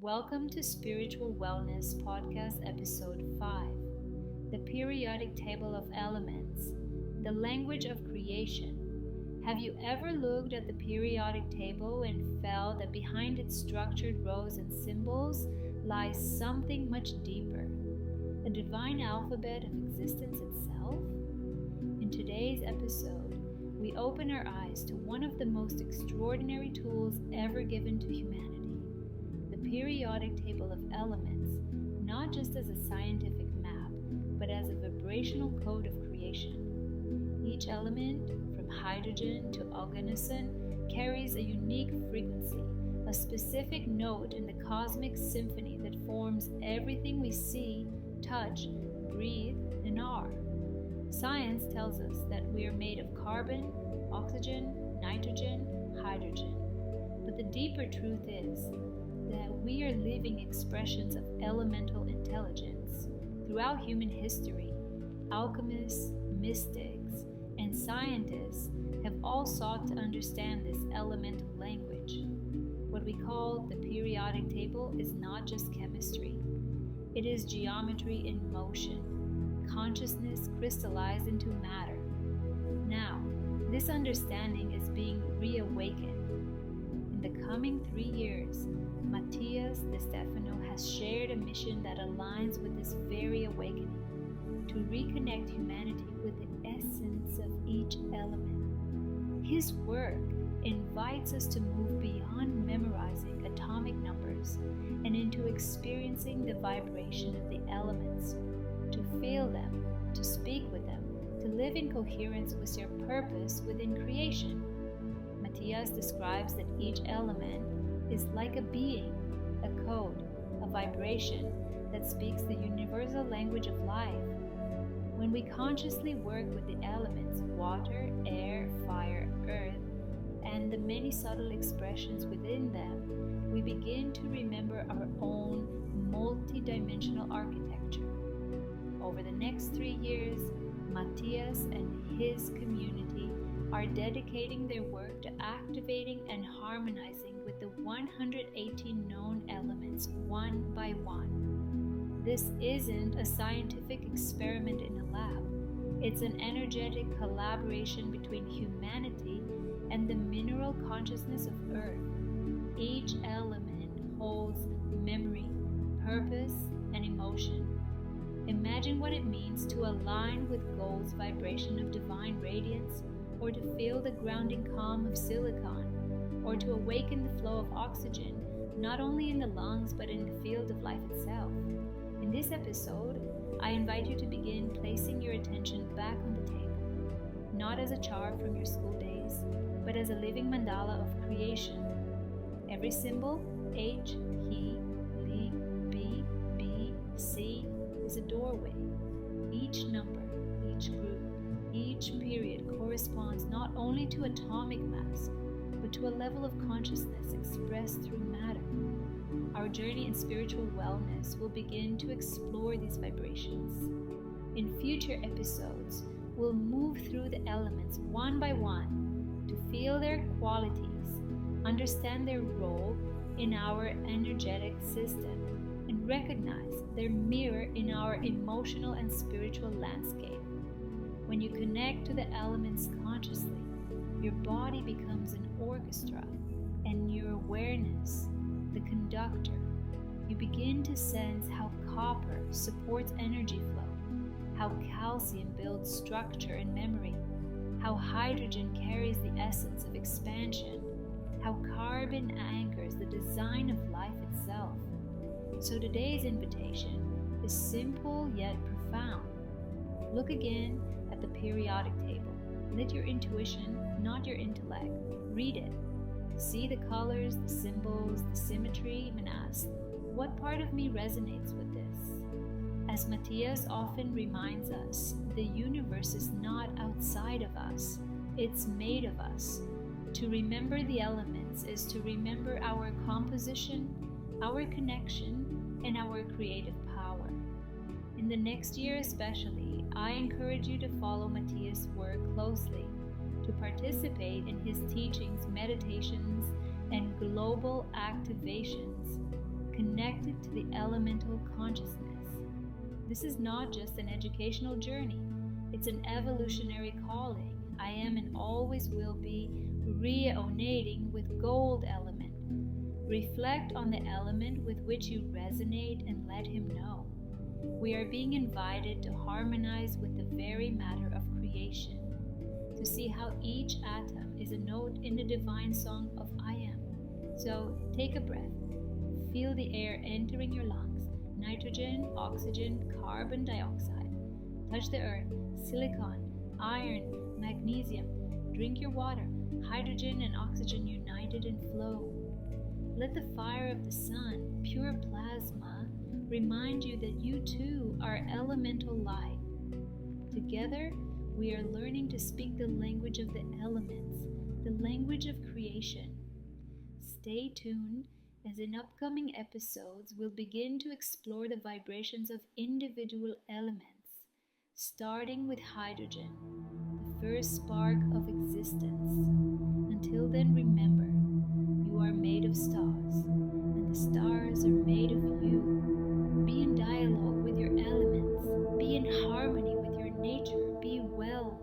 Welcome to Spiritual Wellness Podcast Episode 5, The Periodic Table of Elements, the Language of Creation. Have you ever looked at the periodic table and felt that behind its structured rows and symbols lies something much deeper, a divine alphabet of existence itself? In today's episode, we open our eyes to one of the most extraordinary tools ever given to humanity. The periodic table of elements, not just as a scientific map, but as a vibrational code of creation. Each element, from hydrogen to oganesson, carries a unique frequency, a specific note in the cosmic symphony that forms everything we see, touch, breathe, and are. Science tells us that we are made of carbon, oxygen, nitrogen, hydrogen. But the deeper truth is that we are living expressions of elemental intelligence. Throughout human history, alchemists, mystics, and scientists have all sought to understand this elemental language. What we call the periodic table is not just chemistry. It is geometry in motion, consciousness crystallized into matter. Now, this understanding is being reawakened. In the coming 3 years, Matías De Stefano has shared a mission that aligns with this very awakening, to reconnect humanity with the essence of each element. His work invites us to move beyond memorizing atomic numbers and into experiencing the vibration of the elements, to feel them, to speak with them, to live in coherence with your purpose within creation. Matías describes that each element is like a being, a code, a vibration that speaks the universal language of life. When we consciously work with the elements water, air, fire, earth, and the many subtle expressions within them, we begin to remember our own multi-dimensional architecture. Over the next 3 years, Matías and his community are dedicating their work to activating and harmonizing with the 118 known elements one by one. This isn't a scientific experiment in a lab. It's an energetic collaboration between humanity and the mineral consciousness of Earth. Each element holds memory, purpose, and emotion. Imagine what it means to align with gold's vibration of divine radiance, or to feel the grounding calm of silicon, or to awaken the flow of oxygen, not only in the lungs but in the field of life itself. In this episode, I invite you to begin placing your attention back on the table, not as a chart from your school days, but as a living mandala of creation. Every symbol, H, he, li, B, B, C, is a doorway. Each number, each group, each period corresponds not only to atomic mass, but to a level of consciousness expressed through matter. Our journey in spiritual wellness will begin to explore these vibrations. In future episodes, we'll move through the elements one by one to feel their qualities, understand their role in our energetic system, and recognize their mirror in our emotional and spiritual landscape. When you connect to the elements consciously, your body becomes an orchestra, and your awareness, the conductor. You begin to sense how copper supports energy flow, how calcium builds structure and memory, how hydrogen carries the essence of expansion, how carbon anchors the design of life itself. So today's invitation is simple yet profound. Look again at the periodic table. Let your intuition, not your intellect, read it. See the colors, the symbols, the symmetry, and ask, what part of me resonates with this? As Matías often reminds us, the universe is not outside of us, it's made of us. To remember the elements is to remember our composition, our connection, and our creative power. In the next year especially, I encourage you to follow Matías' work closely, to participate in his teachings, meditations, and global activations. Connect the elemental consciousness. This is not just an educational journey, it's an evolutionary calling. I am and always will be reonating with gold element. Reflect on the element with which you resonate and let him know. We are being invited to harmonize with the very matter of creation, to see how each atom is a note in the divine song of I am. So take a breath. Feel the air entering your lungs, nitrogen, oxygen, carbon dioxide. Touch the earth, silicon, iron, magnesium. Drink your water, hydrogen and oxygen united and flow. Let the fire of the sun, pure plasma, remind you that you too are elemental light. Together, we are learning to speak the language of the elements, the language of creation. Stay tuned, as in upcoming episodes we'll begin to explore the vibrations of individual elements, starting with hydrogen, the first spark of existence. Until then, remember, you are made of stars, and the stars are made of you. Be in dialogue with your elements, be in harmony with your nature, be well.